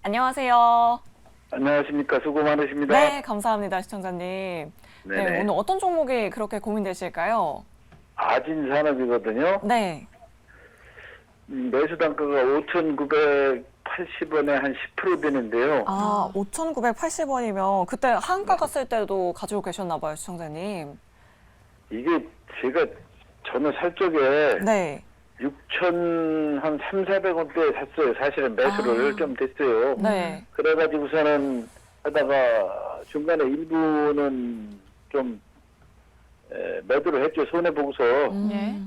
안녕하세요. 안녕하십니까. 수고 많으십니다. 네, 감사합니다, 시청자님. 네, 네네. 오늘 어떤 종목이 그렇게 고민되실까요? 아진산업이거든요. 네. 매수 단가가 5,980원에 한 10% 되는데요. 아, 5,980원이면 그때 한가 갔을 때도 가지고 계셨나 봐요, 시청자님. 이게 제가 저는 살 적에 네. 6,300원대에 샀어요. 사실은 매수를 아. 좀 됐어요. 네. 그래가지고서는 하다가 중간에 일부는 좀 매도를 했죠. 손해보고서. 예.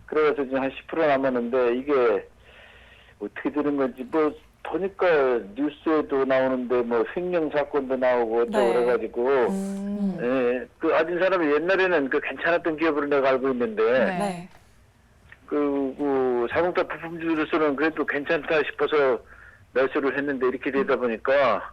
그래서 지금 한 10% 남았는데 이게 어떻게 되는 건지 뭐 보니까 뉴스에도 나오는데 뭐 생명 사건도 나오고 어쩌고 네. 그래가지고 예, 그 아진산업이 옛날에는 그 괜찮았던 기업으로 내가 알고 있는데 네. 그 자동차 부품주로서는 그래도 괜찮다 싶어서 매수를 했는데 이렇게 되다 보니까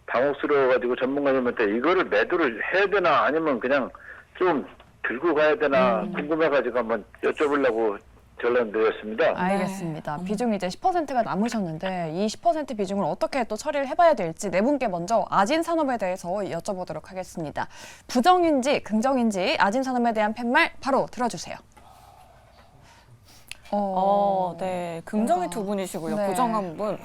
당혹스러워가지고 전문가님한테 이거를 매도를 해야 되나 아니면 그냥 좀 들고 가야 되나 궁금해가지고 한번 여쭤보려고 전화드렸습니다. 알겠습니다. 비중이 이제 10%가 남으셨는데 이 10% 비중을 어떻게 또 처리를 해봐야 될지 네 분께 먼저 아진산업에 대해서 여쭤보도록 하겠습니다. 부정인지 긍정인지 아진산업에 대한 팻말 바로 들어주세요. 네. 긍정이 두 분이시고요. 네. 부정 한 분.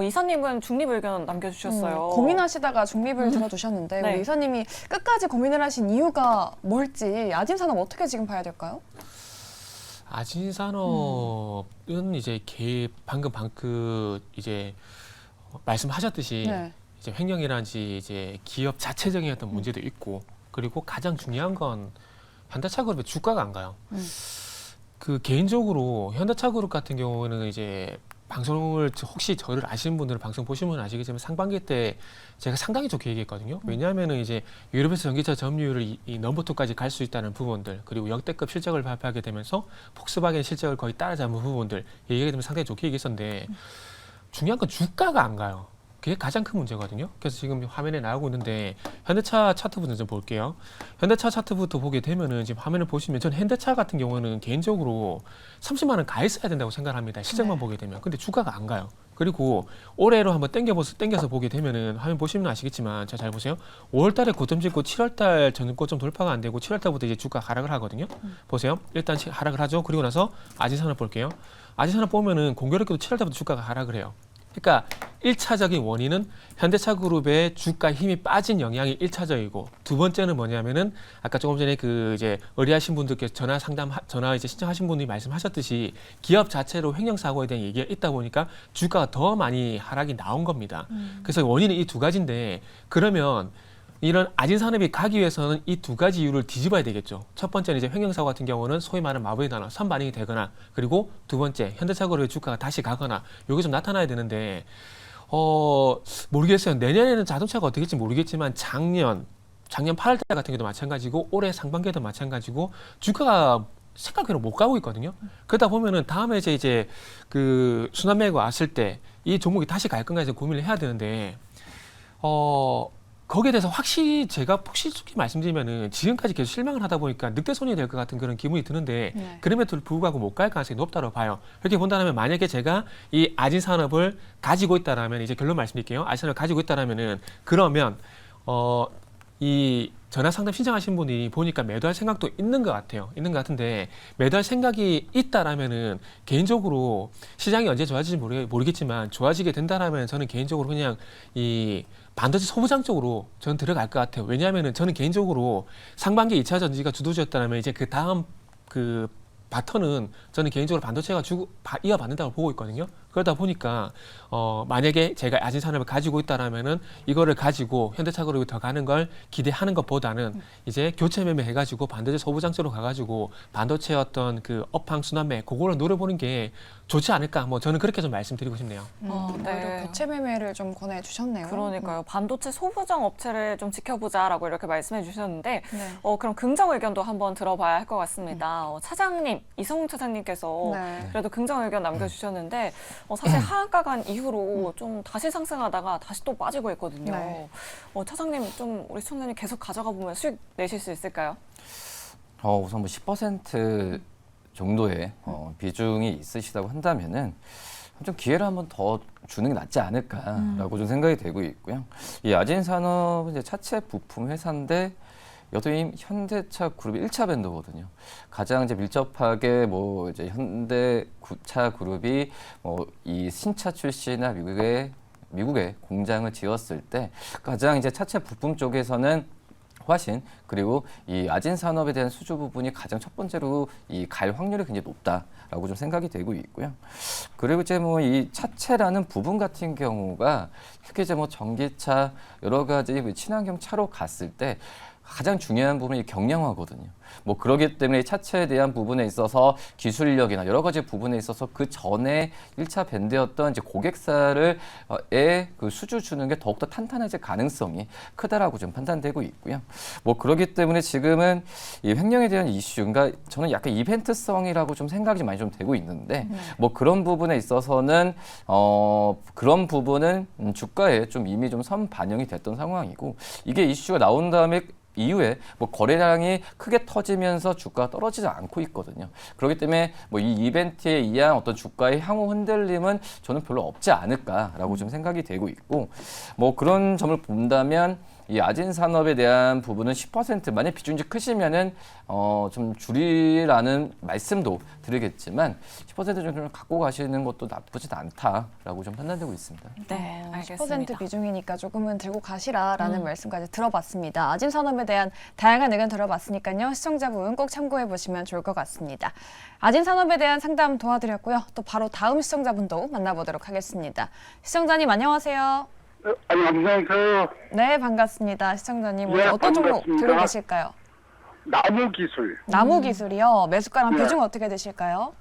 이사님은 중립 의견 남겨주셨어요. 고민하시다가 중립을 들어주셨는데 네. 우리 이사님이 끝까지 고민을 하신 이유가 뭘지 아진산업 어떻게 지금 봐야 될까요? 아진산업은 이제 방금 이제 말씀하셨듯이 네. 이제 횡령이라든지 이제 기업 자체적인 어떤 문제도 있고 그리고 가장 중요한 건 현대차그룹의 주가가 안 가요. 그 개인적으로 현대차그룹 같은 경우는 이제 방송을 혹시 저를 아시는 분들은 방송 보시면 아시겠지만 상반기 때 제가 상당히 좋게 얘기했거든요. 왜냐하면은 이제 유럽에서 전기차 점유율을 이 넘버 2까지 갈 수 있다는 부분들 그리고 역대급 실적을 발표하게 되면서 폭스바겐 실적을 거의 따라잡은 부분들 얘기하게 되면 상당히 좋게 얘기했었는데 중요한 건 주가가 안 가요. 그게 가장 큰 문제거든요. 그래서 지금 화면에 나오고 있는데 현대차 차트부터 좀 볼게요. 현대차 차트부터 보게 되면은 지금 화면을 보시면 전 현대차 같은 경우는 개인적으로 30만 원 가 있어야 된다고 생각합니다. 실적만 보게 되면. 근데 주가가 안 가요. 그리고 올해로 한번 땡겨서 보게 되면은 화면 보시면 아시겠지만 자, 잘 보세요. 5월 달에 고점 찍고 7월 달 저는 고점 돌파가 안 되고 7월 달부터 이제 주가 하락을 하거든요. 보세요. 일단 하락을 하죠. 그리고 나서 아진산업 볼게요. 아진산업 보면은 공교롭게도 7월 달부터 주가가 하락을 해요. 그러니까 1차적인 원인은 현대차그룹의 주가 힘이 빠진 영향이 1차적이고 두 번째는 뭐냐면은 아까 조금 전에 그 이제 의뢰하신 분들께 전화 이제 신청하신 분들이 말씀하셨듯이 기업 자체로 횡령 사고에 대한 얘기가 있다 보니까 주가가 더 많이 하락이 나온 겁니다. 그래서 원인은 이 두 가지인데 그러면 이런 아진산업이 가기 위해서는 이 두 가지 이유를 뒤집어야 되겠죠. 첫 번째는 이제 횡령사고 같은 경우는 소위 말하는 마법의 단어 선반영이 되거나 그리고 두 번째 현대차그룹의 주가가 다시 가거나 이게 좀 나타나야 되는데 모르겠어요. 내년에는 자동차가 어떻게 될지 모르겠지만 작년 8월 달 같은 경우도 마찬가지고 올해 상반기에도 마찬가지고 주가가 생각외로 못 가고 있거든요. 그러다 보면은 다음에 이제 그 순환매가 왔을 때 이 종목이 다시 갈 건가 해서 고민을 해야 되는데 거기에 대해서 확실히 제가 솔직히 말씀드리면은 지금까지 계속 실망을 하다 보니까 늑대손이 될 것 같은 그런 기분이 드는데 네. 그럼에도 불구하고 못 갈 가능성이 높다고 봐요. 그렇게 본다면 만약에 제가 이 아진산업을 가지고 있다라면 이제 결론 말씀드릴게요. 아진산업을 가지고 있다라면은 그러면 이 전화 상담 신청하신 분이 보니까 매도할 생각도 있는 것 같아요. 있는 것 같은데 매도할 생각이 있다라면은 개인적으로 시장이 언제 좋아질지 모르겠지만 좋아지게 된다라면 저는 개인적으로 그냥 이 반도체 소부장 쪽으로 저는 들어갈 것 같아요. 왜냐하면은 저는 개인적으로 상반기 2차 전지가 주도주였다면 이제 그 다음 그 바턴은 저는 개인적으로 반도체가 이어받는다고 보고 있거든요. 그러다 보니까 만약에 제가 아진산업을 가지고 있다라면은 이거를 가지고 현대차그룹이 더 가는 걸 기대하는 것보다는 이제 교체 매매 해가지고 반도체 소부장 쪽으로 가가지고 반도체 어떤 그 업황 순환매 그거를 노려보는 게 좋지 않을까. 뭐 저는 그렇게 좀 말씀드리고 싶네요. 네. 오히려 교체 매매를 좀 권해주셨네요. 그러니까요. 반도체 소부장 업체를 좀 지켜보자라고 이렇게 말씀해 주셨는데, 네. 그럼 긍정 의견도 한번 들어봐야 할 것 같습니다. 차장님, 이성훈 차장님께서 네. 그래도 긍정 의견 남겨주셨는데, 사실 하한가 간 이후로 좀 다시 상승하다가 다시 또 빠지고 있거든요. 네. 차장님, 좀 우리 시청자님 계속 가져가 보면 수익 내실 수 있을까요? 우선 뭐 10% 정도의 비중이 있으시다고 한다면은 좀 기회를 한번 더 주는 게 낫지 않을까라고 좀 생각이 되고 있고요. 이 아진산업은 이제 차체 부품 회사인데 여도임 현대차 그룹이 1차 벤더거든요. 가장 이제 밀접하게 뭐 이제 현대차 그룹이 뭐 이 신차 출시나 미국에 공장을 지었을 때 가장 이제 차체 부품 쪽에서는 훨씬 그리고 이 아진 산업에 대한 수주 부분이 가장 첫 번째로 이 갈 확률이 굉장히 높다라고 좀 생각이 되고 있고요. 그리고 이제 뭐 이 차체라는 부분 같은 경우가 특히 이제 뭐 전기차 여러 가지 친환경 차로 갔을 때 가장 중요한 부분이 경량화거든요. 뭐 그러기 때문에 차체에 대한 부분에 있어서 기술력이나 여러 가지 부분에 있어서 그 전에 1차 밴드였던 이제 고객사를 그 수주 주는 게 더욱더 탄탄해질 가능성이 크다라고 좀 판단되고 있고요. 뭐 그러기 때문에 지금은 이 횡령에 대한 이슈, 그러니까 저는 약간 이벤트성이라고 좀 생각이 많이 좀 되고 있는데 뭐 그런 부분에 있어서는 그런 부분은 주가에 좀 이미 좀 선 반영이 됐던 상황이고 이게 이슈가 나온 다음에 이후에 뭐 거래량이 크게 터지면서 주가가 떨어지지 않고 있거든요. 그렇기 때문에 뭐 이 이벤트에 의한 어떤 주가의 향후 흔들림은 저는 별로 없지 않을까라고 좀 생각이 되고 있고 뭐 그런 점을 본다면 이 아진 산업에 대한 부분은 10% 만약 비중이 크시면은 좀 줄이라는 말씀도 드리겠지만 10% 정도를 갖고 가시는 것도 나쁘지 않다라고 좀 판단되고 있습니다. 네, 알겠습니다. 10% 비중이니까 조금은 들고 가시라라는 말씀까지 들어봤습니다. 아진 산업에 대한 다양한 의견 들어봤으니까요. 시청자분 꼭 참고해 보시면 좋을 것 같습니다. 아진 산업에 대한 상담 도와드렸고요. 또 바로 다음 시청자분도 만나보도록 하겠습니다. 시청자님 안녕하세요. 안녕하세요. 네, 반갑습니다. 시청자님 오늘 네, 어떤 종목 반갑습니다. 들고 계실까요? 나무 기술 나무 기술이요. 매수가랑 네. 비중 어떻게 되실까요?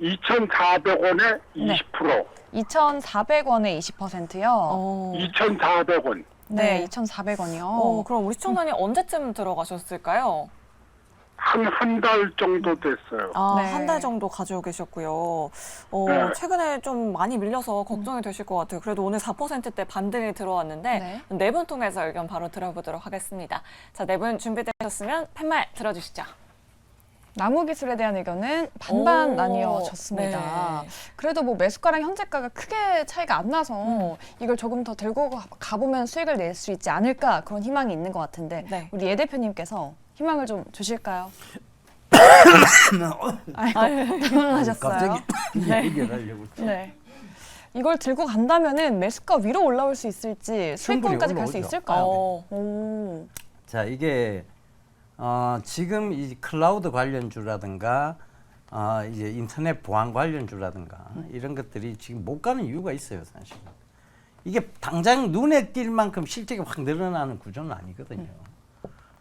2,400원에 20%. 2,400원에 20%요. 2,400원. 네, 네. 2,400원이요. 그럼 우리 시청자님 언제쯤 들어가셨을까요? 한 달 정도 됐어요. 네. 한 달 정도 가지고 계셨고요. 네. 최근에 좀 많이 밀려서 걱정이 되실 것 같아요. 그래도 오늘 4%대 반등이 들어왔는데 네 분 통해서 의견 바로 들어보도록 하겠습니다. 자, 네 분 준비되셨으면 팻말 들어주시죠. 나무 기술에 대한 의견은 반반 오, 나뉘어졌습니다. 네. 그래도 뭐 매수가랑 현재가가 크게 차이가 안 나서 이걸 조금 더 들고 가보면 수익을 낼 수 있지 않을까 그런 희망이 있는 것 같은데 네. 우리 예 대표님께서 희망을 좀 주실까요? 당황하셨어요. 갑자기 네. 해결하려고. 네. 이걸 들고 간다면은 매수가 위로 올라올 수 있을지 수익권까지 갈 수 올라오죠. 있을까요? 어, 오. 자, 이게 지금 이 클라우드 관련주라든가 이제 인터넷 보안 관련주라든가 이런 것들이 지금 못 가는 이유가 있어요, 사실. 이게 당장 눈에 띌 만큼 실적이 확 늘어나는 구조는 아니거든요.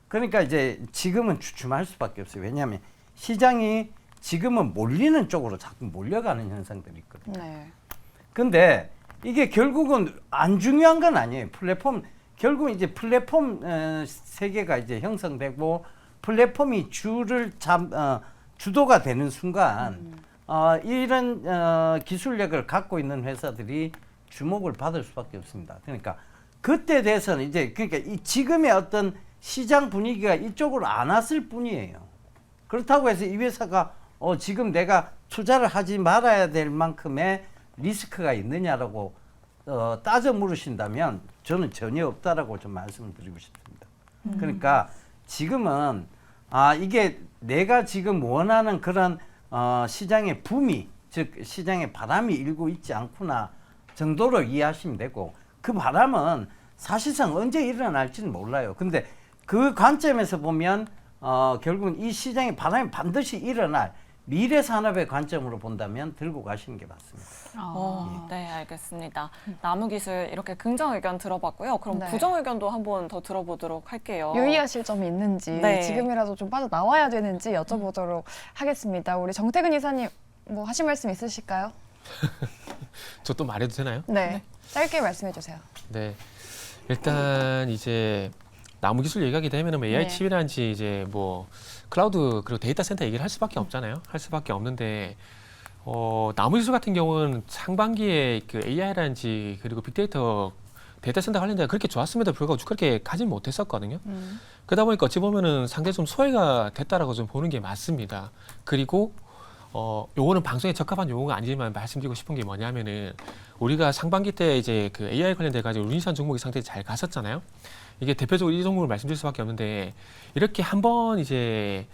그러니까 이제 지금은 주춤할 수밖에 없어요. 왜냐하면 시장이 지금은 몰리는 쪽으로 자꾸 몰려가는 현상들이 있거든요. 네. 근데 이게 결국은 안 중요한 건 아니에요. 플랫폼 결국 이제 플랫폼 세계가 이제 형성되고 플랫폼이 주도가 되는 순간 이런 기술력을 갖고 있는 회사들이 주목을 받을 수밖에 없습니다. 그러니까 그때 돼서는 이제 그러니까 이 지금의 어떤 시장 분위기가 이쪽으로 안 왔을 뿐이에요. 그렇다고 해서 이 회사가 지금 내가 투자를 하지 말아야 될 만큼의 리스크가 있느냐라고 따져 물으신다면 저는 전혀 없다라고 좀 말씀을 드리고 싶습니다. 그러니까 지금은 이게 내가 지금 원하는 그런 시장의 붐이 즉 시장의 바람이 일고 있지 않구나 정도로 이해하시면 되고 그 바람은 사실상 언제 일어날지는 몰라요. 근데 그 관점에서 보면 결국은 이 시장의 바람이 반드시 일어날 미래 산업의 관점으로 본다면 들고 가시는 게 맞습니다. 네, 알겠습니다. 나무 기술 이렇게 긍정 의견 들어봤고요. 그럼 네. 부정 의견도 한번 더 들어보도록 할게요. 유의하실 점이 있는지 네. 지금이라도 좀 빠져나와야 되는지 여쭤보도록 하겠습니다. 우리 정태근 이사님 뭐 하실 말씀 있으실까요? 저 또 말해도 되나요? 네. 짧게 말씀해 주세요. 네. 일단 이제 나무 기술 얘기하게 되면은 AI 네. 칩이란지 이제 뭐 클라우드 그리고 데이터 센터 얘기를 할 수밖에 없잖아요. 할 수밖에 없는데 나무 기술 같은 경우는 상반기에 그 AI란지 그리고 빅데이터 데이터 센터 관련돼서 그렇게 좋았음에도 불구하고 그렇게 가진 못했었거든요. 그러다 보니까 어찌 보면은 상당히 좀 소외가 됐다라고 좀 보는 게 맞습니다. 그리고 요거는 방송에 적합한 용어가 아니지만 말씀드리고 싶은 게 뭐냐면은 우리가 상반기 때 이제 그 AI 관련돼 가지고 루니산 종목이 상당히 잘 갔었잖아요. 이게 대표적으로 이 종목을 말씀드릴 수밖에 없는데 이렇게 한번 이제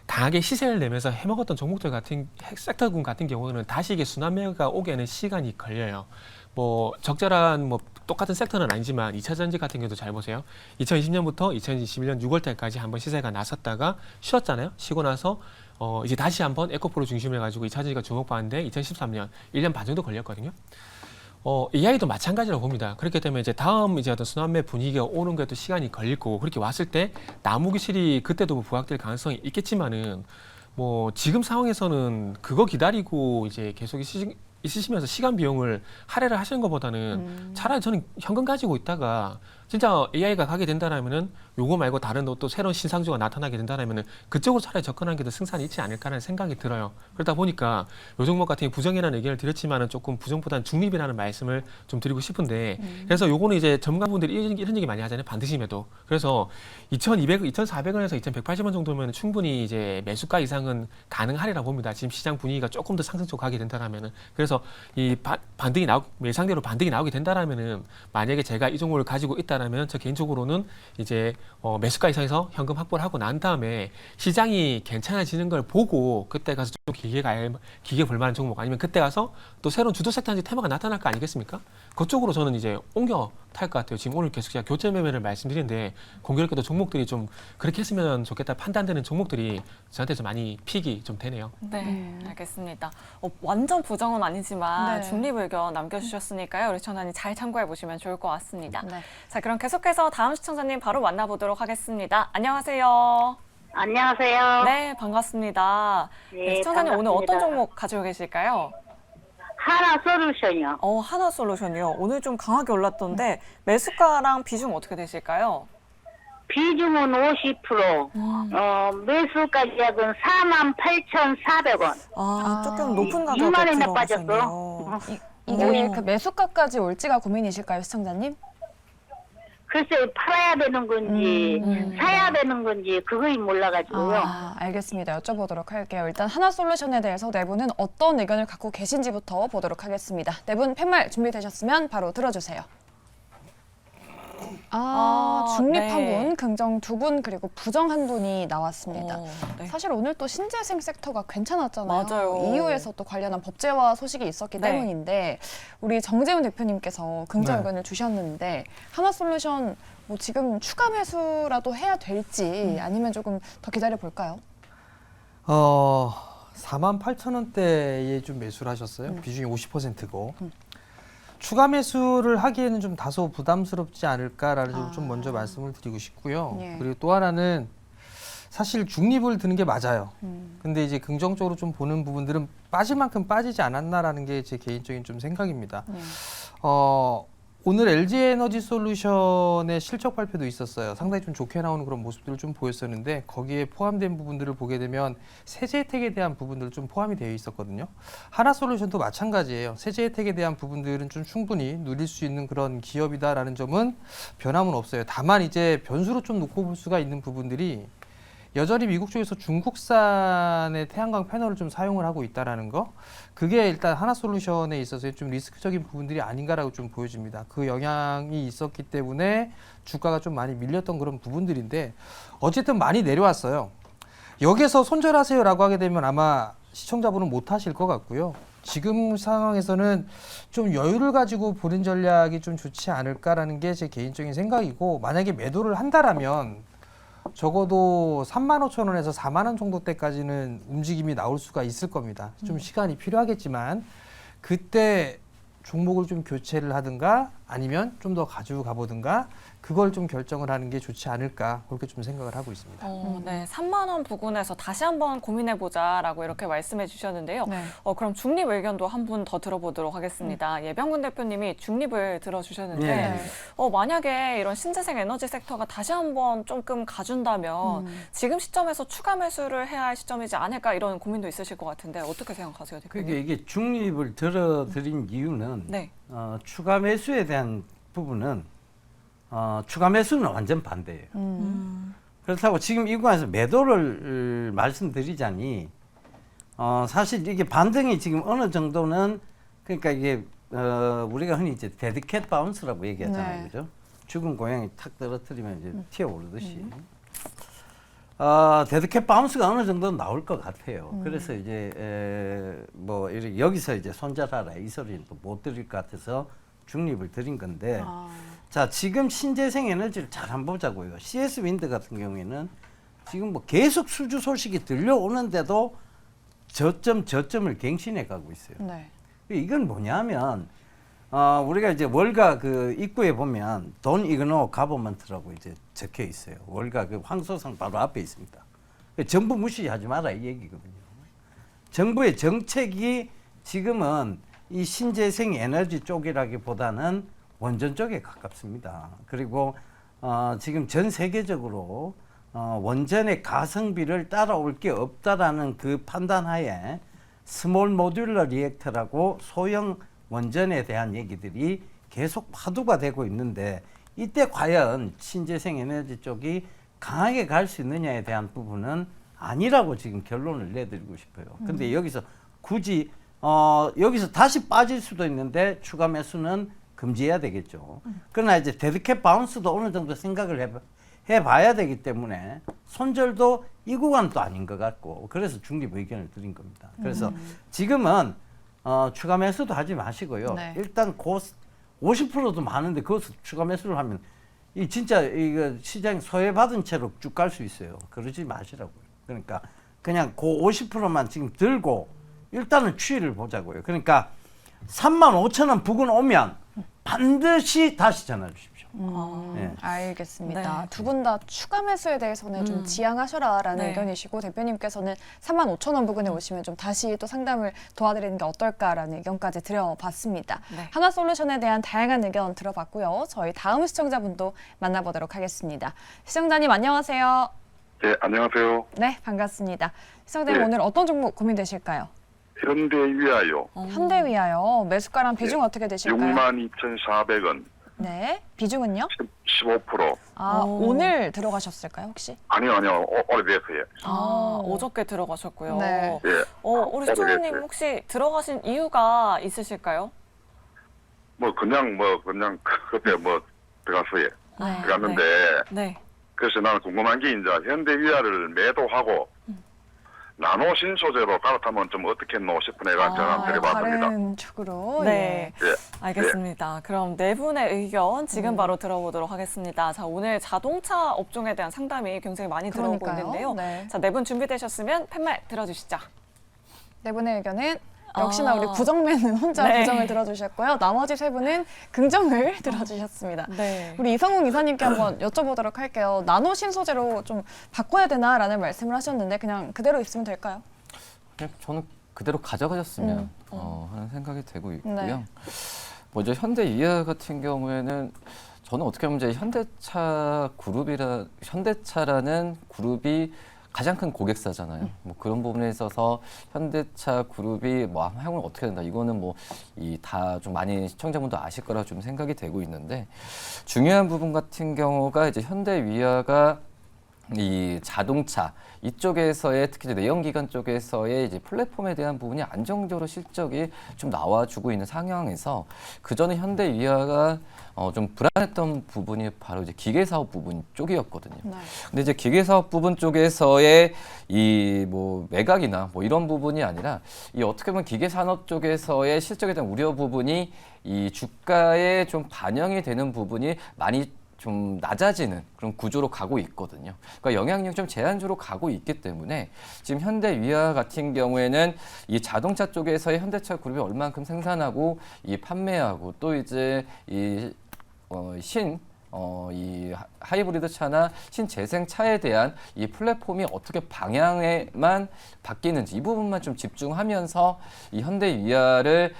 강하게 시세를 내면서 해먹었던 종목들 같은 섹터군 같은 경우는 다시 이게 순환매가 오게는 시간이 걸려요. 뭐 적절한 뭐 똑같은 섹터는 아니지만 2차 전지 같은 경우도 잘 보세요. 2020년부터 2021년 6월 달까지 한번 시세가 났었다가 쉬었잖아요. 쉬고 나서 이제 다시 한번 에코프로 중심으로 해가지고 2차 전지가 주목받는데 2013년 1년 반 정도 걸렸거든요. AI도 마찬가지라고 봅니다. 그렇기 때문에 이제 다음 이제 어떤 순환매 분위기가 오는 것도 시간이 걸릴 거고 그렇게 왔을 때 나무 기술이 그때도 뭐 부각될 가능성이 있겠지만은 뭐 지금 상황에서는 그거 기다리고 이제 계속 있으시면서 시간 비용을 할애를 하시는 것보다는 차라리 저는 현금 가지고 있다가 진짜 AI가 가게 된다라면은 요거 말고 다른 또 새로운 신상주가 나타나게 된다라면은 그쪽으로 차라리 접근하는 게 더 승산이 있지 않을까라는 생각이 들어요. 그러다 보니까 요 종목 같은 경우 부정이라는 의견을 드렸지만은 조금 부정보다는 중립이라는 말씀을 좀 드리고 싶은데 그래서 요거는 이제 전문가분들이 이런 얘기 많이 하잖아요. 반드시 매도. 그래서 2,200, 2,400원에서 2,180원 정도면 충분히 이제 매수가 이상은 가능하리라 봅니다. 지금 시장 분위기가 조금 더 상승 쪽으로 가게 된다라면은 그래서 이 반등이 예상대로 반등이 나오게 된다라면은 만약에 제가 이 종목을 가지고 있다라면 저 개인적으로는 이제 매수가 이상에서 현금 확보를 하고 난 다음에 시장이 괜찮아지는 걸 보고 그때 가서 좀 길게 볼 만한 종목 아니면 그때 가서 또 새로운 주도 섹터인지 테마가 나타날 거 아니겠습니까? 그쪽으로 저는 이제 옮겨 탈 것 같아요. 지금 오늘 계속 제가 교체 매매를 말씀드리는데 공교롭게도 종목들이 좀 그렇게 했으면 좋겠다 판단되는 종목들이 저한테 좀 많이 픽이 좀 되네요. 네, 알겠습니다. 완전 부정은 아니지만 네. 중립 의견 남겨주셨으니까요. 우리 청자님 잘 참고해 보시면 좋을 것 같습니다. 네. 자, 그럼 계속해서 다음 시청자님 바로 만나보도록 하겠습니다. 안녕하세요. 안녕하세요. 네, 반갑습니다. 네, 시청자님 오늘 반갑습니다. 어떤 종목 가지고 계실까요? 하나솔루션이요. 하나솔루션이요. 오늘 좀 강하게 올랐던데 매수가랑 비중 어떻게 되실까요? 비중은 50%, 매수 가격은 48,400원. 조금 높은 가격에 6만 원이나 들어가셨네요. 이게 그 매수가까지 올지가 고민이실까요, 시청자님? 글쎄 팔아야 되는 건지 사야 되는 건지 그거이 몰라가지고요. 알겠습니다. 여쭤보도록 할게요. 일단 하나솔루션에 대해서 네 분은 어떤 의견을 갖고 계신지부터 보도록 하겠습니다. 네 분 팻말 준비되셨으면 바로 들어주세요. 중립 한 네. 분, 긍정 두 분, 그리고 부정 한 분이 나왔습니다. 네. 사실 오늘 또 신재생 섹터가 괜찮았잖아요. 맞아요. EU에서 또 관련한 법제화 소식이 있었기 네. 때문인데 우리 정재훈 대표님께서 긍정 의견을 주셨는데 하나솔루션 뭐 지금 추가 매수라도 해야 될지 아니면 조금 더 기다려 볼까요? 48,000원대에 좀 매수를 하셨어요. 비중이 50%고. 추가 매수를 하기에는 좀 다소 부담스럽지 않을까라는 점을 좀 먼저 말씀을 드리고 싶고요. 예. 그리고 또 하나는 사실 중립을 드는 게 맞아요. 근데 이제 긍정적으로 좀 보는 부분들은 빠질 만큼 빠지지 않았나라는 게 제 개인적인 좀 생각입니다. 오늘 LG에너지솔루션의 실적 발표도 있었어요. 상당히 좀 좋게 나오는 그런 모습들을 좀 보였었는데 거기에 포함된 부분들을 보게 되면 세제 혜택에 대한 부분들이 좀 포함이 되어 있었거든요. 하나솔루션도 마찬가지예요. 세제 혜택에 대한 부분들은 좀 충분히 누릴 수 있는 그런 기업이다라는 점은 변함은 없어요. 다만 이제 변수로 좀 놓고 볼 수가 있는 부분들이 여전히 미국 쪽에서 중국산의 태양광 패널을 좀 사용을 하고 있다라는 거, 그게 일단 하나솔루션에 있어서 좀 리스크적인 부분들이 아닌가라고 좀 보여집니다. 그 영향이 있었기 때문에 주가가 좀 많이 밀렸던 그런 부분들인데 어쨌든 많이 내려왔어요. 여기서 손절하세요라고 하게 되면 아마 시청자분은 못 하실 것 같고요. 지금 상황에서는 좀 여유를 가지고 보는 전략이 좀 좋지 않을까라는 게 제 개인적인 생각이고, 만약에 매도를 한다라면 적어도 35,000원에서 4만 원 정도 때까지는 움직임이 나올 수가 있을 겁니다. 좀 시간이 필요하겠지만 그때 종목을 좀 교체를 하든가 아니면 좀 더 가지고 가보든가 그걸 좀 결정을 하는 게 좋지 않을까, 그렇게 좀 생각을 하고 있습니다. 네, 3만 원 부근에서 다시 한번 고민해보자라고 이렇게 말씀해 주셨는데요. 네. 그럼 중립 의견도 한 분 더 들어보도록 하겠습니다. 예병근 대표님이 중립을 들어주셨는데 네. 만약에 이런 신재생 에너지 섹터가 다시 한번 조금 가준다면 지금 시점에서 추가 매수를 해야 할 시점이지 않을까 이런 고민도 있으실 것 같은데 어떻게 생각하세요, 대표님? 그러니까 이게 중립을 들어드린 이유는 네. 추가 매수에 대한 부분은 추가 매수는 완전 반대예요. 그렇다고 지금 이 구간에서 매도를 말씀드리자니 사실 이게 반등이 지금 어느 정도는 그러니까 이게 우리가 흔히 이제 데드캣 바운스라고 얘기하잖아요, 네. 그죠? 죽은 고양이 탁 떨어뜨리면 이제 튀어오르듯이. 데드캣 바운스가 어느 정도 나올 것 같아요. 그래서 이제 뭐 이렇게 여기서 이제 손절하라 이 소리는 또 못 드릴 것 같아서 중립을 드린 건데, 자 지금 신재생 에너지를 잘 한번 보자고요. CS 윈드 같은 경우에는 지금 뭐 계속 수주 소식이 들려오는데도 저점을 갱신해 가고 있어요. 네. 이건 뭐냐면 우리가 이제 월가 그 입구에 보면 돈 이그노 가버먼트라고 이제 적혀 있어요. 월가 그 황소상 바로 앞에 있습니다. 정부 무시하지 마라 이 얘기거든요. 정부의 정책이 지금은 이 신재생 에너지 쪽이라기보다는 원전 쪽에 가깝습니다. 그리고 지금 전 세계적으로 원전의 가성비를 따라올 게 없다라는 그 판단하에 스몰 모듈러 리액터라고 소형 원전에 대한 얘기들이 계속 화두가 되고 있는데, 이때 과연 신재생 에너지 쪽이 강하게 갈 수 있느냐에 대한 부분은 아니라고 지금 결론을 내드리고 싶어요. 근데 여기서 굳이 여기서 다시 빠질 수도 있는데 추가 매수는 금지해야 되겠죠. 그러나 이제 데드캣 바운스도 어느 정도 생각을 해봐야 되기 때문에 손절도 이 구간은 또 아닌 것 같고, 그래서 중립 의견을 드린 겁니다. 그래서 지금은 추가 매수도 하지 마시고요. 네. 일단 50%도 많은데 그것을 추가 매수를 하면 이 진짜 이거 시장이 소외받은 채로 쭉 갈 수 있어요. 그러지 마시라고요. 그러니까 그냥 그 50%만 지금 들고 일단은 추이를 보자고요. 그러니까 35,000원 부근 오면 반드시 다시 전화 주십시오. 네. 알겠습니다. 네. 두 분 다 추가 매수에 대해서는 좀 지양하셔라라는 네. 의견이시고, 대표님께서는 35,000원 부근에 오시면 좀 다시 또 상담을 도와드리는 게 어떨까라는 의견까지 드려봤습니다. 네. 하나솔루션에 대한 다양한 의견 들어봤고요. 저희 다음 시청자분도 만나보도록 하겠습니다. 시청자님 안녕하세요. 네, 안녕하세요. 네, 반갑습니다. 시청자님 네. 오늘 어떤 종목 고민되실까요? 현대위아요. 현대위아요. 매수가랑 비중 어떻게 되실까요? 62,400원. 네, 비중은요? 15%. 오늘 들어가셨을까요 혹시? 아니요. 오래됐어요. 어저께 들어가셨고요. 네. 예. 우리 시청자님 오래됐어요. 혹시 들어가신 이유가 있으실까요? 그냥 그때 들어갔어요. 네. 들어갔는데, 네. 그래서 나는 궁금한 게 이제 현대위아를 매도하고, 나노 신소재로 갈아타면 좀 어떻게 했노 싶은 애가 전화 드려봤습니다. 다른 쪽으로. 네. 예. 알겠습니다. 그럼 네 분의 의견 지금 바로 들어보도록 하겠습니다. 자, 오늘 자동차 업종에 대한 상담이 굉장히 많이 들어오고 그러니까요. 있는데요. 네. 자, 네 분 준비되셨으면 팻말 들어주시죠. 네 분의 의견은 역시나 우리 부정맨은 혼자 네. 부정을 들어주셨고요. 나머지 세 분은 긍정을 들어주셨습니다. 네. 우리 이성웅 이사님께 한번 여쭤보도록 할게요. 나노 신소재로 좀 바꿔야 되나라는 말씀을 하셨는데 그냥 그대로 있으면 될까요? 그냥 저는 그대로 가져가셨으면 하는 생각이 되고 있고요. 네. 먼저 현대위아 같은 경우에는 저는 어떻게 보면 이제 현대차라는 그룹이 가장 큰 고객사잖아요. 뭐 그런 부분에 있어서 현대차 그룹이 뭐 향후는 어떻게 된다. 이거는 뭐 다 좀 많이 시청자분도 아실 거라 좀 생각이 되고 있는데, 중요한 부분 같은 경우가 이제 현대위아가 이 자동차 이쪽에서의 특히 이제 내연기관 쪽에서의 이제 플랫폼에 대한 부분이 안정적으로 실적이 좀 나와주고 있는 상황에서, 그 전에 현대위아가 좀 불안했던 부분이 바로 이제 기계사업 부분 쪽이었거든요. 네. 근데 이제 기계사업 부분 쪽에서의 이 뭐 매각이나 뭐 이런 부분이 아니라 이 어떻게 보면 기계산업 쪽에서의 실적에 대한 우려 부분이 이 주가에 좀 반영이 되는 부분이 많이 좀 낮아지는 그런 구조로 가고 있거든요. 그러니까 영향력이 좀 제한적으로 가고 있기 때문에 지금 현대위아 같은 경우에는 이 자동차 쪽에서의 현대차 그룹이 얼만큼 생산하고 이 판매하고 또 이제 이 하이브리드 차나 신재생 차에 대한 이 플랫폼이 어떻게 방향에만 바뀌는지 이 부분만 좀 집중하면서 이 현대위아를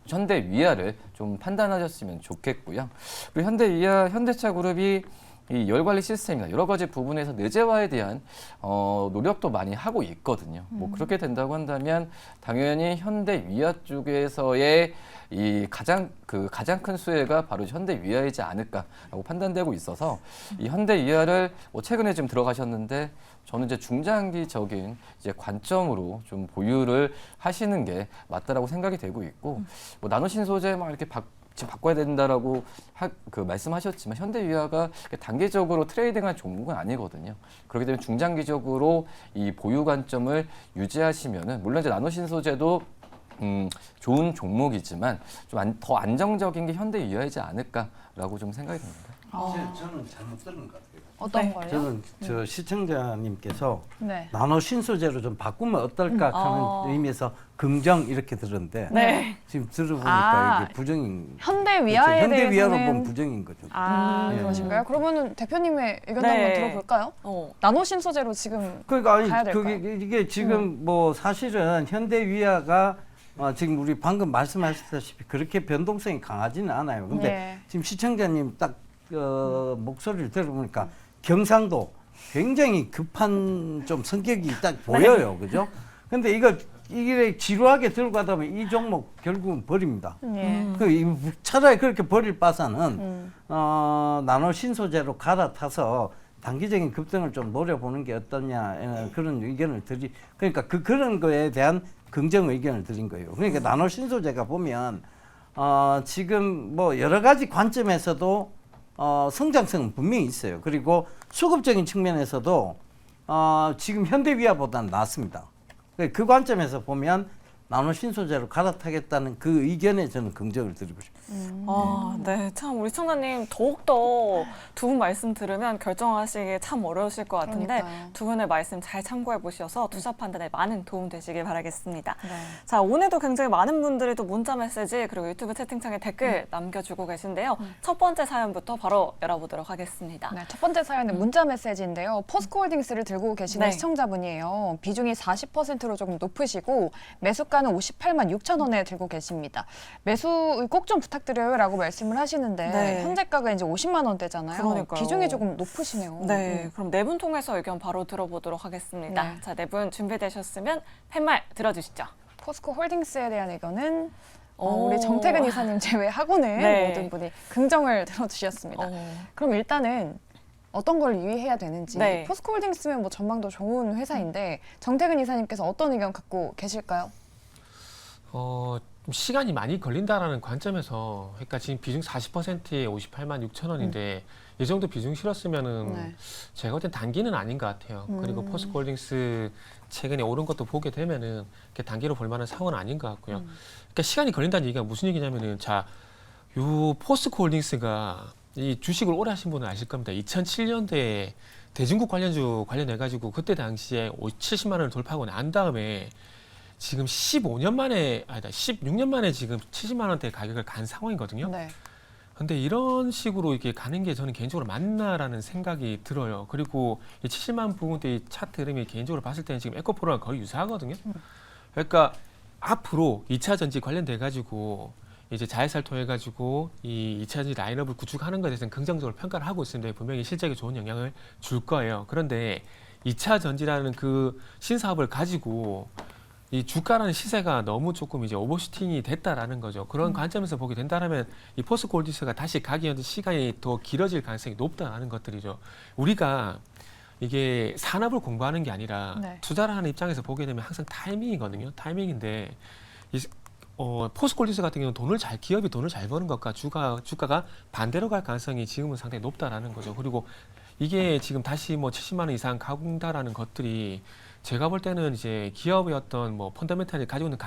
현대위아를 좀 판단하셨으면 좋겠고요. 그리고 현대차 그룹이 이 열 관리 시스템이나 여러 가지 부분에서 내재화에 대한 노력도 많이 하고 있거든요. 뭐 그렇게 된다고 한다면 당연히 현대 위아 쪽에서의 이 가장 큰 수혜가 바로 현대 위아이지 않을까라고 판단되고 있어서 이 현대 위아를 최근에 좀 들어가셨는데 저는 이제 중장기적인 이제 관점으로 좀 보유를 하시는 게 맞다라고 생각이 되고 있고 뭐 나노신소재 막 이렇게 지금 바꿔야 된다라고 말씀하셨지만 현대 위아가 단기적으로 트레이딩할 종목은 아니거든요. 그렇기 때문에 중장기적으로 이 보유 관점을 유지하시면은 물론 이제 나노신소재도 좋은 종목이지만 좀 더 안정적인 게 현대 위아이지 않을까라고 좀 생각이 듭니다. 저는 잘못 들은 것 같아요. 어떤 걸요? 저는 저 시청자님께서 네. 나노 신소재로 좀 바꾸면 어떨까 하는 의미에서 긍정 이렇게 들었는데 네. 지금 들어보니까 아, 이게 부정인 현대 위아에 현대 대해서는 위아로 보면 부정인 거죠. 아, 예. 그러신가요? 그러면은 대표님의 의견 네. 한번 들어볼까요? 어. 나노 신소재로 지금 그러니까 가야 아니 될까요? 이게 지금 뭐 사실은 현대 위아가 지금 우리 방금 말씀하셨다시피 그렇게 변동성이 강하지는 않아요. 근데 네. 지금 시청자님 딱 목소리를 들어보니까 경상도 굉장히 급한 좀 성격이 딱 보여요, 그죠? 근데 이게 지루하게 들고 가다 보면 이 종목 결국은 버립니다. 예. 차라리 그렇게 버릴 바사는 나노 신소재로 갈아타서 단기적인 급등을 좀 노려보는 게 어떠냐 그런 의견을 그러니까 그런 거에 대한 긍정 의견을 드린 거예요. 그러니까 나노 신소재가 보면 지금 뭐 여러 가지 관점에서도 성장성은 분명히 있어요. 그리고 수급적인 측면에서도 지금 현대 위아보다는 낫습니다. 그 관점에서 보면 나노 신소재로 갈아타겠다는 그 의견에 저는 긍정을 드리고 싶습니다. 네. 참 우리 시청자님 더욱더 두 분 말씀 들으면 결정하시기 참 어려우실 것 같은데 그러니까요. 두 분의 말씀 잘 참고해 보셔서 투자 판단에 많은 도움 되시길 바라겠습니다. 네. 자, 오늘도 굉장히 많은 분들이 또 문자 메시지 그리고 유튜브 채팅창에 댓글 남겨주고 계신데요. 첫 번째 사연부터 바로 열어보도록 하겠습니다. 네, 첫 번째 사연은 문자 메시지인데요. 포스코홀딩스를 들고 계시는 네. 시청자분이에요. 비중이 40%로 조금 높으시고 매수가는 58만 6천 원에 들고 계십니다. 매수 꼭 좀 부탁드려요라고 말씀을 하시는데 네. 현재가가 이제 50만 원대잖아요. 그러니까요. 비중이 조금 높으시네요. 네, 그럼 네 분 통해서 의견 바로 들어보도록 하겠습니다. 네. 자, 네 분 준비되셨으면 팻말 들어주시죠. 포스코홀딩스에 대한 의견은 오. 우리 정태근 이사님 제외하고는 네. 모든 분이 긍정을 들어주셨습니다. 그럼 일단은 어떤 걸 유의해야 되는지 네. 포스코홀딩스면 뭐 전망도 좋은 회사인데 정태근 이사님께서 어떤 의견 갖고 계실까요? 좀 시간이 많이 걸린다라는 관점에서 그러니까 지금 비중 40%에 58만 6천 원인데 이 정도 비중 실었으면은 네. 제가 볼 땐 단기는 아닌 것 같아요. 그리고 포스코홀딩스 최근에 오른 것도 보게 되면은 이렇게 단기로 볼 만한 상황은 아닌 것 같고요. 그러니까 시간이 걸린다는 얘기가 무슨 얘기냐면은 자, 요 포스코홀딩스가 이 주식을 오래 하신 분은 아실 겁니다. 2007년대에 대중국 관련주 관련해가지고 그때 당시에 70만 원을 돌파하고 난 다음에 지금 15년 만에, 아니다, 16년 만에 지금 70만 원대 가격을 간 상황이거든요. 네. 근데 이런 식으로 이렇게 가는 게 저는 개인적으로 맞나라는 생각이 들어요. 그리고 이 70만 부분대 이 차트 흐름이 개인적으로 봤을 때는 지금 에코프로랑 거의 유사하거든요. 그러니까 앞으로 2차 전지 관련돼 가지고 이제 자회사를 통해 가지고 이 2차 전지 라인업을 구축하는 것에 대해서는 긍정적으로 평가를 하고 있습니다. 분명히 실적에 좋은 영향을 줄 거예요. 그런데 2차 전지라는 그 신사업을 가지고 이 주가라는 시세가 너무 조금 이제 오버슈팅이 됐다라는 거죠. 그런 관점에서 보게 된다면 이 포스코홀딩스가 다시 가기 위한 시간이 더 길어질 가능성이 높다라는 것들이죠. 우리가 이게 산업을 공부하는 게 아니라 네. 투자를 하는 입장에서 보게 되면 항상 타이밍이거든요. 타이밍인데 포스코홀딩스 같은 경우는 기업이 돈을 잘 버는 것과 주가가 반대로 갈 가능성이 지금은 상당히 높다라는 거죠. 그리고 이게 지금 다시 뭐 70만 원 이상 가군다라는 것들이 제가 볼 때는 이제 기업의 어떤 뭐 펀더멘탈이 가지고 있는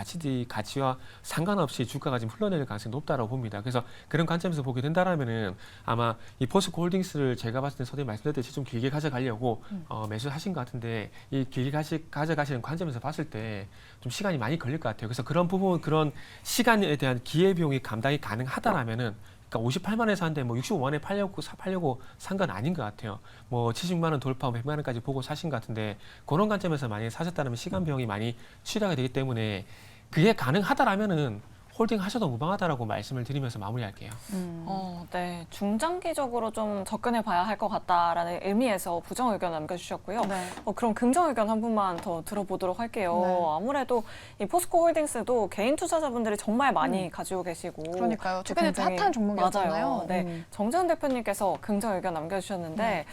가치와 상관없이 주가가 지금 흘러내릴 가능성이 높다라고 봅니다. 그래서 그런 관점에서 보게 된다라면은 아마 이 포스코홀딩스를 제가 봤을 때 선생님 말씀드렸듯이 좀 길게 가져가려고 매수하신 것 같은데 이 길게 가져가시는 관점에서 봤을 때 좀 시간이 많이 걸릴 것 같아요. 그래서 그런 부분, 그런 시간에 대한 기회비용이 감당이 가능하다라면은 그러니까 58만 원에서 한데 뭐 65만 원에 팔려고 산 건 아닌 것 같아요. 뭐 70만 원 돌파 100만 원까지 보고 사신 것 같은데 그런 관점에서 만약에 사셨다면 시간 비용이 많이 취하게 되기 때문에 그게 가능하다라면은 홀딩 하셔도 무방하다라고 말씀을 드리면서 마무리할게요. 네. 중장기적으로 좀 접근해 봐야 할 것 같다라는 의미에서 부정 의견 남겨주셨고요. 네. 그럼 긍정 의견 한 분만 더 들어보도록 할게요. 네. 아무래도 이 포스코 홀딩스도 개인 투자자분들이 정말 많이 가지고 계시고. 그러니까요. 최근에 또 굉장히- 핫한 종목이었잖아요. 맞아요. 네. 정재훈 대표님께서 긍정 의견 남겨주셨는데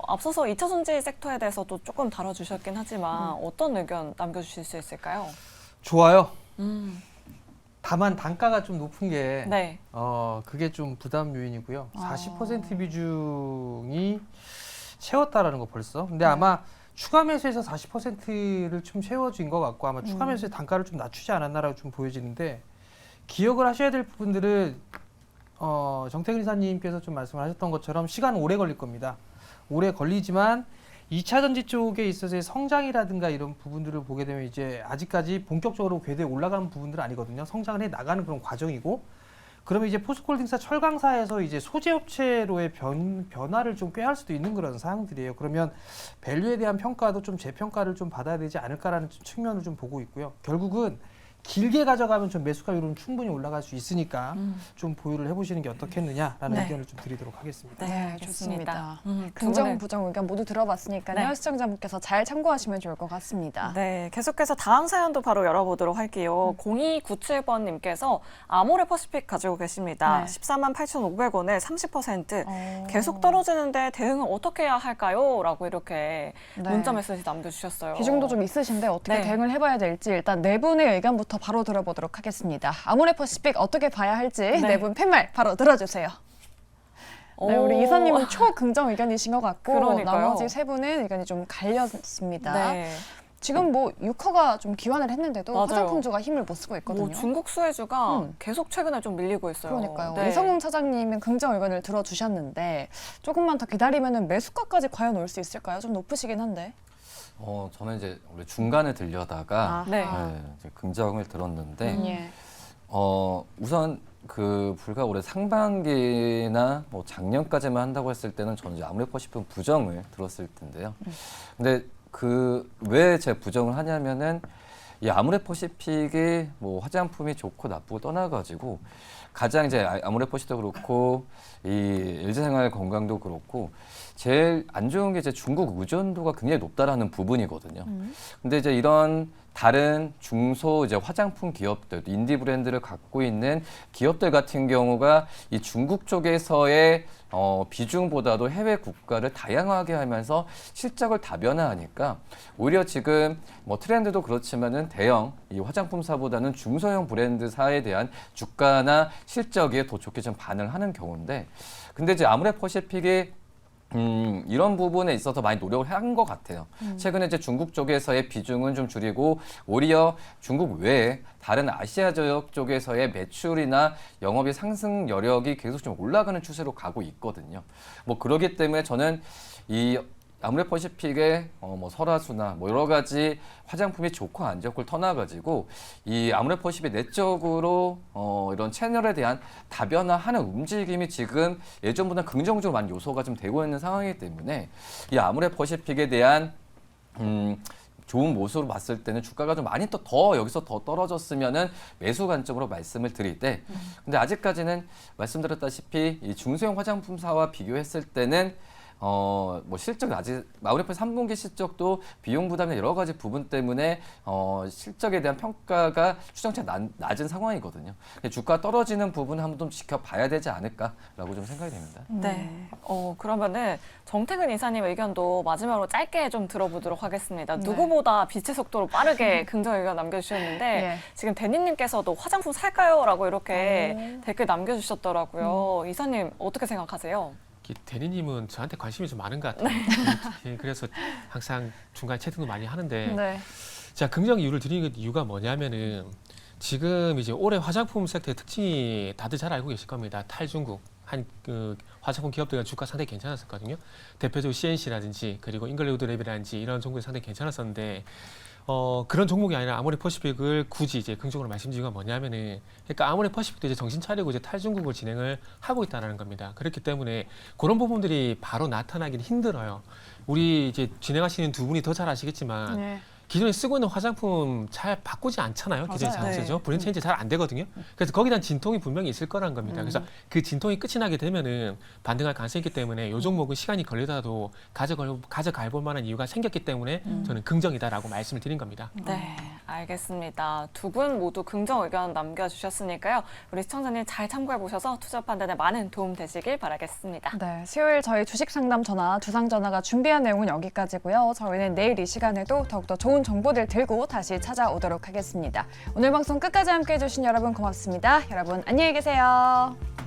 앞서서 2차 전지 섹터에 대해서도 조금 다뤄주셨긴 하지만 어떤 의견 남겨주실 수 있을까요? 좋아요. 다만 단가가 좀 높은 게 네. 그게 좀 부담 요인이고요. 아. 40% 비중이 채웠다라는 거 벌써. 근데 아마 추가 매수에서 40%를 좀 채워진 것 같고 아마 추가 매수의 단가를 좀 낮추지 않았나라고 좀 보여지는데 기억을 하셔야 될 부분들은 정태근 이사님께서 좀 말씀을 하셨던 것처럼 시간은 오래 걸릴 겁니다. 오래 걸리지만 2차 전지 쪽에 있어서의 성장이라든가 이런 부분들을 보게 되면 이제 아직까지 본격적으로 궤도에 올라가는 부분들은 아니거든요. 성장을 해 나가는 그런 과정이고 그러면 이제 포스코홀딩사 철강사에서 이제 소재 업체로의 변화를 좀 꾀할 수도 있는 그런 사항들이에요. 그러면 밸류에 대한 평가도 좀 재평가를 좀 받아야 되지 않을까라는 측면을 좀 보고 있고요. 결국은 길게 가져가면 좀 매수가율은 충분히 올라갈 수 있으니까 좀 보유를 해보시는 게 어떻겠느냐라는 네. 의견을 좀 드리도록 하겠습니다. 네, 알겠습니다. 좋습니다. 두 긍정, 분의- 부정 의견 모두 들어봤으니까요. 네. 시청자분께서 잘 참고하시면 좋을 것 같습니다. 네, 계속해서 다음 사연도 바로 열어보도록 할게요. 0297번님께서 아모레 퍼시픽 가지고 계십니다. 네. 148,500원에 30% 계속 떨어지는데 대응을 어떻게 해야 할까요? 라고 이렇게 네. 문자 메시지 남겨주셨어요. 비중도 좀 있으신데 어떻게 네. 대응을 해봐야 될지 일단 네 분의 의견부터 바로 들어보도록 하겠습니다. 아모레 퍼시픽 어떻게 봐야 할지 네 분 팻말 바로 들어주세요. 네, 우리 오. 이사님은 초긍정 의견이신 것 같고 그러니까요. 나머지 세 분은 의견이 좀 갈렸습니다. 네. 지금 뭐 유커가 좀 기환을 했는데도 맞아요. 화장품주가 힘을 못 쓰고 있거든요. 뭐 중국 수혜주가 음. 계속 최근에 좀 밀리고 있어요. 그러니까요. 네. 이성웅 차장님은 긍정 의견을 들어주셨는데 조금만 더 기다리면 매수가까지 과연 올 수 있을까요? 좀 높으시긴 한데. 저는 이제 원래 중간에 들려다가 네. 이제 긍정을 들었는데 예. 우선 그 불과 올해 상반기나 뭐 작년까지만 한다고 했을 때는 저는 이제 아모레 퍼시픽 부정을 들었을 텐데요. 근데 그 왜 제가 부정을 하냐면은 이 아모레 퍼시픽이 뭐 화장품이 좋고 나쁘고 떠나가지고 가장 이제 아모레 퍼시픽도 그렇고 이 LG생활건강도 그렇고 제일 안 좋은 게 이제 중국 의존도가 굉장히 높다라는 부분이거든요. 근데 이제 이런 다른 중소 이제 화장품 기업들, 인디 브랜드를 갖고 있는 기업들 같은 경우가 이 중국 쪽에서의 비중보다도 해외 국가를 다양하게 하면서 실적을 다변화하니까 오히려 지금 뭐 트렌드도 그렇지만은 대형 이 화장품사보다는 중소형 브랜드사에 대한 주가나 실적에 더 좋게 좀 반응을 하는 경우인데 근데 이제 아모레 퍼시픽이 이런 부분에 있어서 많이 노력을 한 것 같아요. 최근에 이제 중국 쪽에서의 비중은 좀 줄이고 오히려 중국 외에 다른 아시아 지역 쪽에서의 매출이나 영업의 상승 여력이 계속 좀 올라가는 추세로 가고 있거든요. 뭐 그러기 때문에 저는 이 아모레 퍼시픽의 뭐 설화수나 뭐 여러 가지 화장품이 좋고 안 좋고를 떠나가지고 이 아모레 퍼시픽 내적으로 이런 채널에 대한 다변화하는 움직임이 지금 예전보다 긍정적으로 많은 요소가 좀 되고 있는 상황이기 때문에 이 아모레 퍼시픽에 대한 좋은 모습으로 봤을 때는 주가가 좀 많이 더 여기서 더 떨어졌으면은 매수 관점으로 말씀을 드릴 때 근데 아직까지는 말씀드렸다시피 이 중소형 화장품사와 비교했을 때는 뭐 실적 아직 아모레 퍼시픽 3분기 실적도 비용 부담이나 여러 가지 부분 때문에 실적에 대한 평가가 추정치가 낮은 상황이거든요. 주가 떨어지는 부분을 한번 좀 지켜봐야 되지 않을까라고 좀 생각이 됩니다. 네. 그러면은 정태근 이사님 의견도 마지막으로 짧게 좀 들어보도록 하겠습니다. 네. 누구보다 빛의 속도로 빠르게 긍정 의견 남겨주셨는데 예. 지금 대니님께서도 화장품 살까요? 라고 이렇게 댓글 남겨주셨더라고요. 이사님 어떻게 생각하세요? 대리님은 저한테 관심이 좀 많은 것 같아요. 그래서 항상 중간에 채팅도 많이 하는데 네. 자, 긍정 이유를 드리는 이유가 뭐냐면은 지금 이제 올해 화장품 섹터의 특징이 다들 잘 알고 계실 겁니다. 탈중국 한 그 화장품 기업들의 주가 상당히 괜찮았었거든요. 대표적으로 CNC라든지 그리고 잉글레우드랩이라든지 이런 종목이 상당히 괜찮았었는데 그런 종목이 아니라 아모레 퍼시픽을 굳이 이제 긍정으로 말씀드린 이유가 뭐냐면은 그러니까 아모레 퍼시픽도 이제 정신 차리고 이제 탈중국을 진행을 하고 있다는 겁니다. 그렇기 때문에 그런 부분들이 바로 나타나기는 힘들어요. 우리 이제 진행하시는 두 분이 더 잘 아시겠지만 네. 기존에 쓰고 있는 화장품 잘 바꾸지 않잖아요. 기존에 맞아요. 자체죠. 네. 브랜드 체인지 잘 안 되거든요. 그래서 거기에 대한 진통이 분명히 있을 거라는 겁니다. 그래서 그 진통이 끝이 나게 되면은 반등할 가능성이 있기 때문에 이 종목은 시간이 걸리더라도 가져갈 볼 만한 이유가 생겼기 때문에 저는 긍정이다라고 말씀을 드린 겁니다. 네, 알겠습니다. 두 분 모두 긍정 의견 남겨주셨으니까요. 우리 시청자님 잘 참고해 보셔서 투자 판단에 많은 도움 되시길 바라겠습니다. 네, 수요일 저희 주식 상담 전화, 두상 전화가 준비한 내용은 여기까지고요. 저희는 내일 이 시간에도 더욱더 좋은 정보들 들고 다시 찾아오도록 하겠습니다. 오늘 방송 끝까지 함께해 주신 여러분 고맙습니다. 여러분 안녕히 계세요.